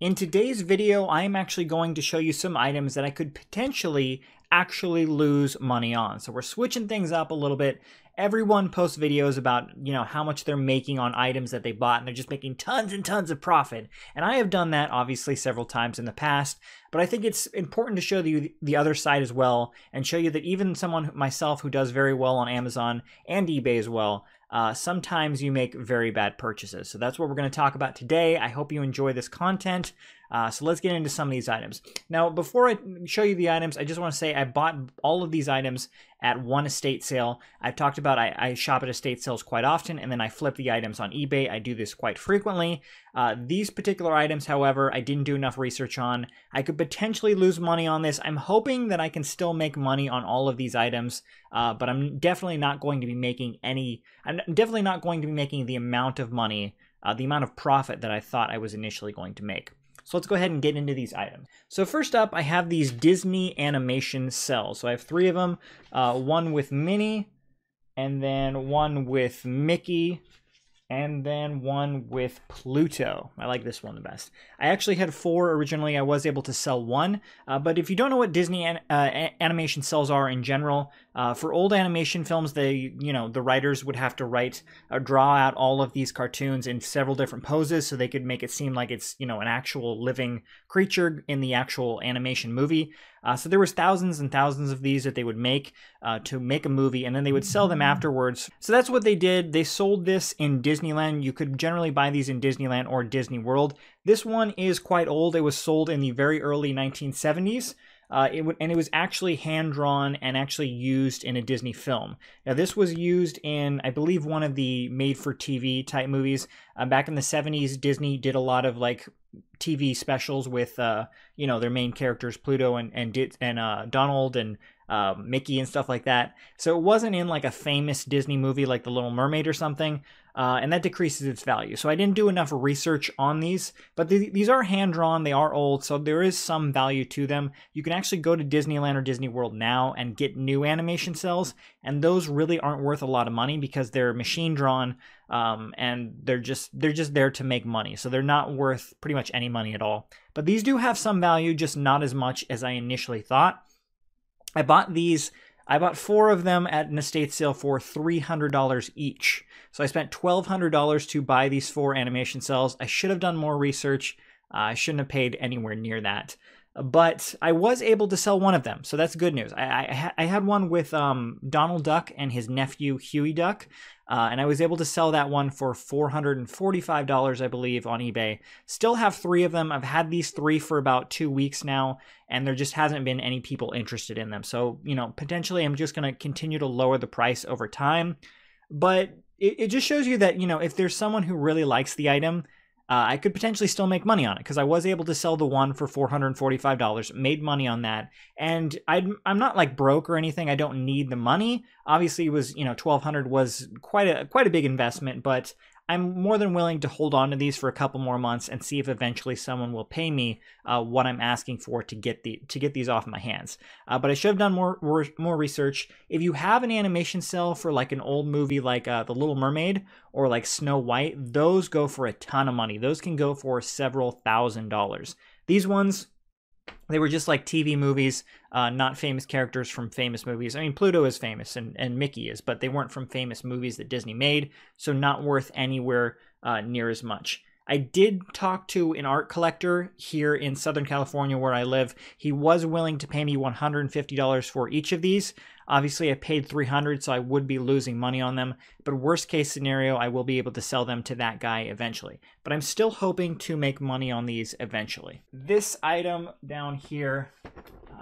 In today's video, I'm actually going to show you some items that I could potentially actually lose money on. So we're switching things up a little bit. Everyone posts videos about, how much they're making on items that they bought, and they're just making tons and tons of profit. And I have done that obviously several times in the past, but I think it's important to show you the other side as well, and show you that even someone myself who does very well on Amazon and eBay as well, sometimes you make very bad purchases. So that's what we're going to talk about today. I hope you enjoy this content. So let's get into some of these items. Now, before I show you the items, I just want to say I bought all of these items at one estate sale. I've talked about I shop at estate sales quite often, and then I flip the items on eBay. I do this quite frequently. These particular items, however, I didn't do enough research on. I could potentially lose money on this. I'm hoping that I can still make money on all of these items, but I'm definitely not going to be making the amount of money, the amount of profit that I thought I was initially going to make. So let's go ahead and get into these items. So first up, I have these Disney animation cells. So I have three of them, one with Minnie, and then one with Mickey, and then one with Pluto. I like this one the best. I actually had four originally. I was able to sell one, but if you don't know what Disney animation cells are in general, for old animation films, the writers would have to draw out all of these cartoons in several different poses so they could make it seem like it's, an actual living creature in the actual animation movie. So there was thousands and thousands of these that they would make to make a movie, and then they would sell them afterwards. So that's what they did. They sold this in Disneyland. You could generally buy these in Disneyland or Disney World. This one is quite old. It was sold in the very early 1970s. It was actually hand-drawn and actually used in a Disney film. Now, this was used in, I believe, one of the made-for-TV type movies. Back in the 70s, Disney did a lot of, TV specials with, their main characters, Pluto and Donald and Mickey and stuff like that. So it wasn't in, a famous Disney movie like The Little Mermaid or something. And that decreases its value. So I didn't do enough research on these, but these are hand-drawn, they are old, so there is some value to them. You can actually go to Disneyland or Disney World now and get new animation cells, and those really aren't worth a lot of money because they're machine-drawn, and they're just there to make money. So they're not worth pretty much any money at all. But these do have some value, just not as much as I initially thought. I bought four of them at an estate sale for $300 each. So I spent $1,200 to buy these four animation cells. I should have done more research. I shouldn't have paid anywhere near that. But I was able to sell one of them, so that's good news. I had one with Donald Duck and his nephew Huey Duck, and I was able to sell that one for $445, I believe, on eBay. Still have three of them. I've had these three for about 2 weeks now, and there just hasn't been any people interested in them. So, potentially I'm just going to continue to lower the price over time. But it just shows you that, if there's someone who really likes the item, I could potentially still make money on it, because I was able to sell the one for $445, made money on that, and I'm not broke or anything. I don't need the money. Obviously, it was $1,200 was quite a big investment, but I'm more than willing to hold on to these for a couple more months and see if eventually someone will pay me what I'm asking for to get these off my hands. But I should have done more research. If you have an animation cell for an old movie like The Little Mermaid or like Snow White, those go for a ton of money. Those can go for several $1,000s. These ones, they were just like TV movies, not famous characters from famous movies. I mean, Pluto is famous and Mickey is, but they weren't from famous movies that Disney made, so not worth anywhere near as much. I did talk to an art collector here in Southern California where I live. He was willing to pay me $150 for each of these. Obviously, I paid $300, so I would be losing money on them. But worst case scenario, I will be able to sell them to that guy eventually. But I'm still hoping to make money on these eventually. This item down here,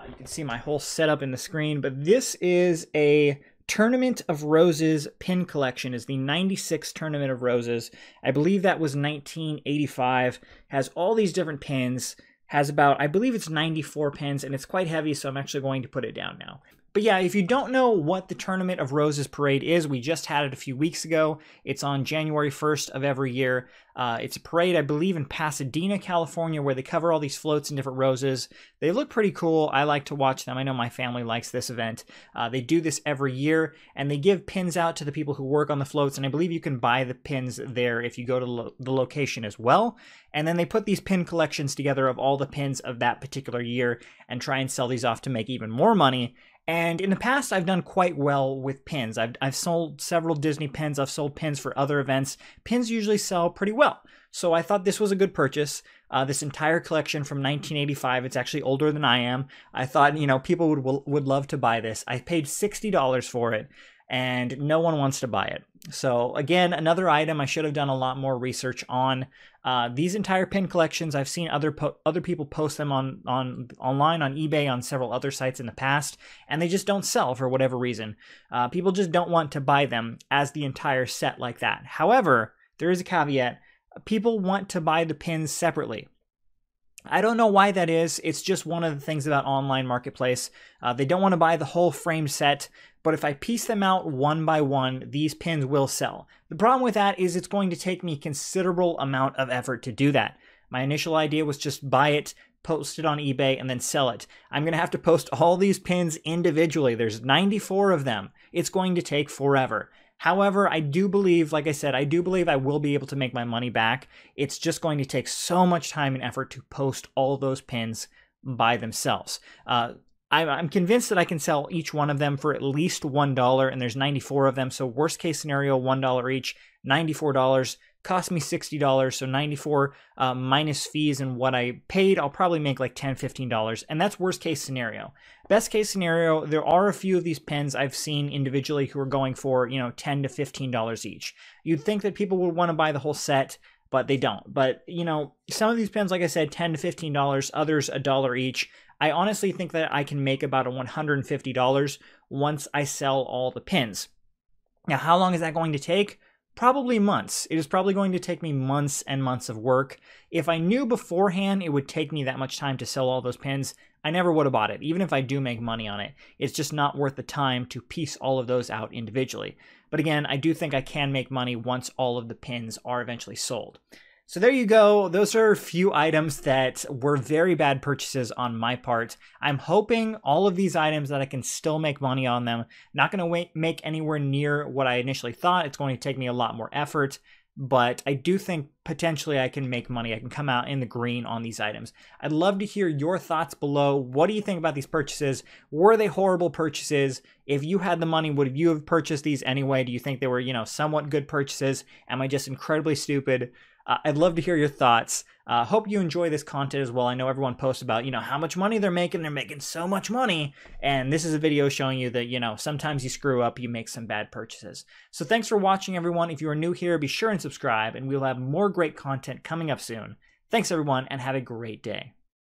you can see my whole setup in the screen, but this is a Tournament of Roses pin collection. Is the 96 Tournament of Roses. I believe that was 1985. Has all these different pins. Has about, I believe it's 94 pins, and it's quite heavy, so I'm actually going to put it down now. But yeah, if you don't know what the Tournament of Roses parade is, we just had it a few weeks ago. It's on January 1st of every year. It's a parade, I believe, in Pasadena, California, where they cover all these floats in different roses. They look pretty cool. I like to watch them. I know my family likes this event. They do this every year, and they give pins out to the people who work on the floats, and I believe you can buy the pins there if you go to the location as well. And then they put these pin collections together of all the pins of that particular year and try and sell these off to make even more money. And in the past, I've done quite well with pins. I've sold several Disney pins. I've sold pins for other events. Pins usually sell pretty well. So I thought this was a good purchase. This entire collection from 1985. It's actually older than I am. I thought, you know, people would love to buy this. I paid $60 for it, and no one wants to buy it. So again, another item I should have done a lot more research on. These entire pin collections, I've seen other people post them online on eBay, on several other sites in the past, and they just don't sell for whatever reason. People just don't want to buy them as the entire set like that. However, there is a caveat. People want to buy the pins separately. I don't know why that is. It's just one of the things about online marketplace. They don't want to buy the whole frame set, but if I piece them out one by one, these pins will sell. The problem with that is it's going to take me considerable amount of effort to do that. My initial idea was just buy it, post it on eBay, and then sell it. I'm going to have to post all these pins individually. There's 94 of them. It's going to take forever. However, I do believe, like I said, I do believe I will be able to make my money back. It's just going to take so much time and effort to post all those pins by themselves. I'm convinced that I can sell each one of them for at least $1, and there's 94 of them. So worst case scenario, $1 each, $94. Cost me $60, so 94 minus fees and what I paid, I'll probably make like $10, $15, and that's worst case scenario. Best case scenario, there are a few of these pens I've seen individually who are going for, you know, $10 to $15 each. You'd think that people would want to buy the whole set, but they don't. But, you know, some of these pens, like I said, $10 to $15, others $1 each. I honestly think that I can make about $150 once I sell all the pins. Now, how long is that going to take? Probably months. It is probably going to take me months and months of work. If I knew beforehand it would take me that much time to sell all those pins, I never would have bought it. Even if I do make money on it, it's just not worth the time to piece all of those out individually. But again, I do think I can make money once all of the pins are eventually sold. So there you go. Those are a few items that were very bad purchases on my part. I'm hoping all of these items that I can still make money on them. Not going to make anywhere near what I initially thought. It's going to take me a lot more effort, but I do think potentially I can make money. I can come out in the green on these items. I'd love to hear your thoughts below. What do you think about these purchases? Were they horrible purchases? If you had the money, would you have purchased these anyway? Do you think they were, you know, somewhat good purchases? Am I just incredibly stupid? I'd love to hear your thoughts. Hope you enjoy this content as well. I know everyone posts about, you know, how much money they're making. They're making so much money. And this is a video showing you that, you know, sometimes you screw up, you make some bad purchases. So thanks for watching, everyone. If you are new here, be sure and subscribe, and we'll have more great content coming up soon. Thanks, everyone, and have a great day.